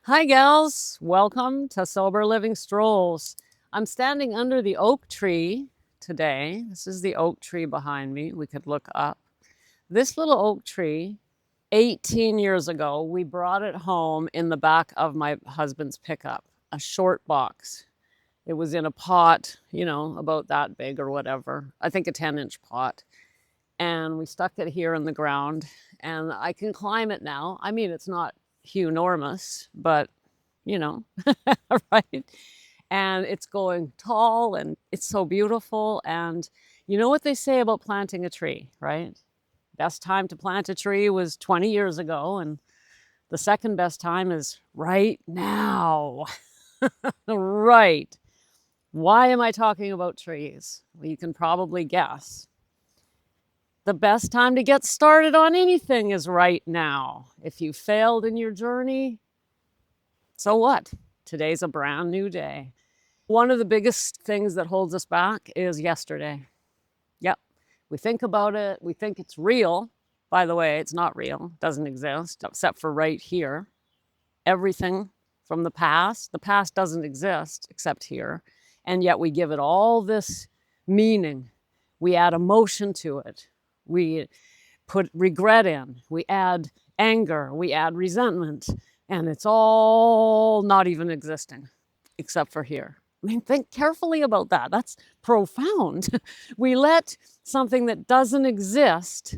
Hi, gals. Welcome to Sober Living Strolls. I'm standing under the oak tree today. This is the oak tree behind me. We could look up. This little oak tree, 18 years ago, we brought it home in the back of my husband's pickup, a short box. It was in a pot, about that big or whatever. I think a 10-inch pot. And we stuck it here in the ground, and I can climb it now. I mean, it's not enormous, but you know, right? And it's going tall and it's so beautiful. And you know what they say about planting a tree, right? Best time to plant a tree was 20 years ago, and the second best time is right now. Right. Why am I talking about trees? Well, you can probably guess. The best time to get started on anything is right now. If you failed in your journey, so what? Today's a brand new day. One of the biggest things that holds us back is yesterday. Yep. We think about it. We think it's real. By the way, it's not real. It doesn't exist except for right here. Everything from the past doesn't exist except here. And yet we give it all this meaning. We add emotion to it. We put regret in. We add anger. We add resentment. And it's all not even existing except for here. I mean, think carefully about that. That's profound. We let something that doesn't exist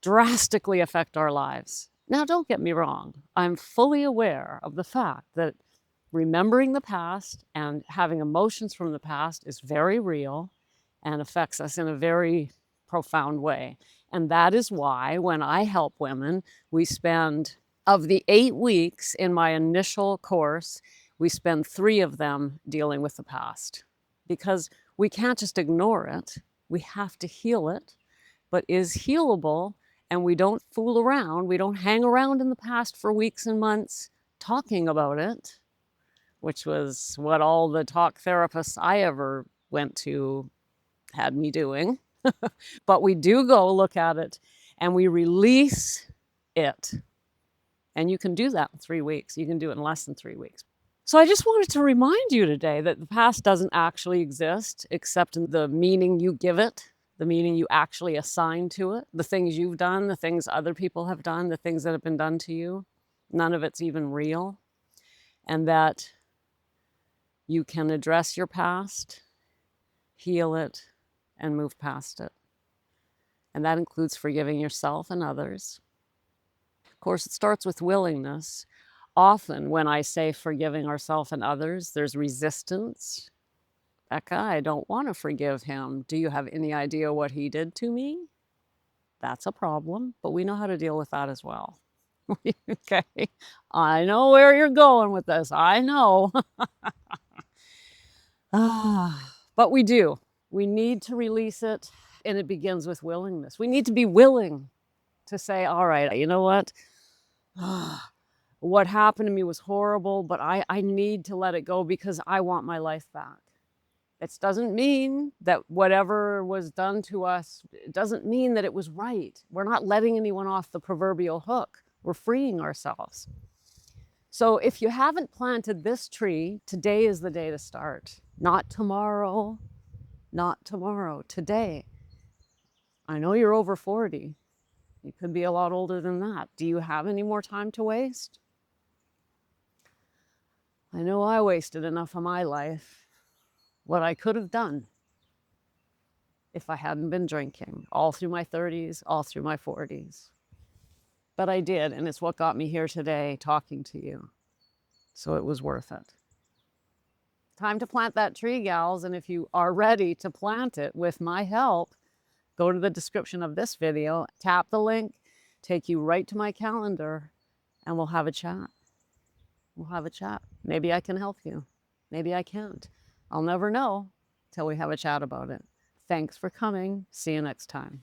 drastically affect our lives. Now, don't get me wrong. I'm fully aware of the fact that remembering the past and having emotions from the past is very real and affects us in a very profound way. And that is why when I help women, we spend, of the 8 weeks in my initial course, we spend 3 of them dealing with the past, because we can't just ignore it. We have to heal it, but is healable, and we don't fool around. We don't hang around in the past for weeks and months talking about it, which was what all the talk therapists I ever went to had me doing. But we do go look at it and we release it. And you can do that in 3 weeks. You can do it in less than 3 weeks. So I just wanted to remind you today that the past doesn't actually exist except in the meaning you give it, the meaning you actually assign to it, the things you've done, the things other people have done, the things that have been done to you. None of it's even real. And that you can address your past, heal it, and move past it. And that includes forgiving yourself and others. Of course, it starts with willingness. Often when I say forgiving ourselves and others, there's resistance. Becca, I don't want to forgive him. Do you have any idea what he did to me? That's a problem, but we know how to deal with that as well. Okay, I know where you're going with this. I know. But we do. We need to release it, and it begins with willingness. We need to be willing to say, all right, you know what? What happened to me was horrible, but I need to let it go because I want my life back. It doesn't mean that whatever was done to us, it doesn't mean that it was right. We're not letting anyone off the proverbial hook. We're freeing ourselves. So if you haven't planted this tree, today is the day to start. Not tomorrow, not tomorrow, today. I know you're over 40. You could be a lot older than that. Do you have any more time to waste? I know I wasted enough of my life, what I could have done if I hadn't been drinking, all through my 30s, all through my 40s. But I did, and it's what got me here today talking to you. So it was worth it. Time to plant that tree, gals, and if you are ready to plant it with my help, go to the description of this video, tap the link, take you right to my calendar, and we'll have a chat. We'll have a chat. Maybe I can help you. Maybe I can't. I'll never know till we have a chat about it. Thanks for coming. See you next time.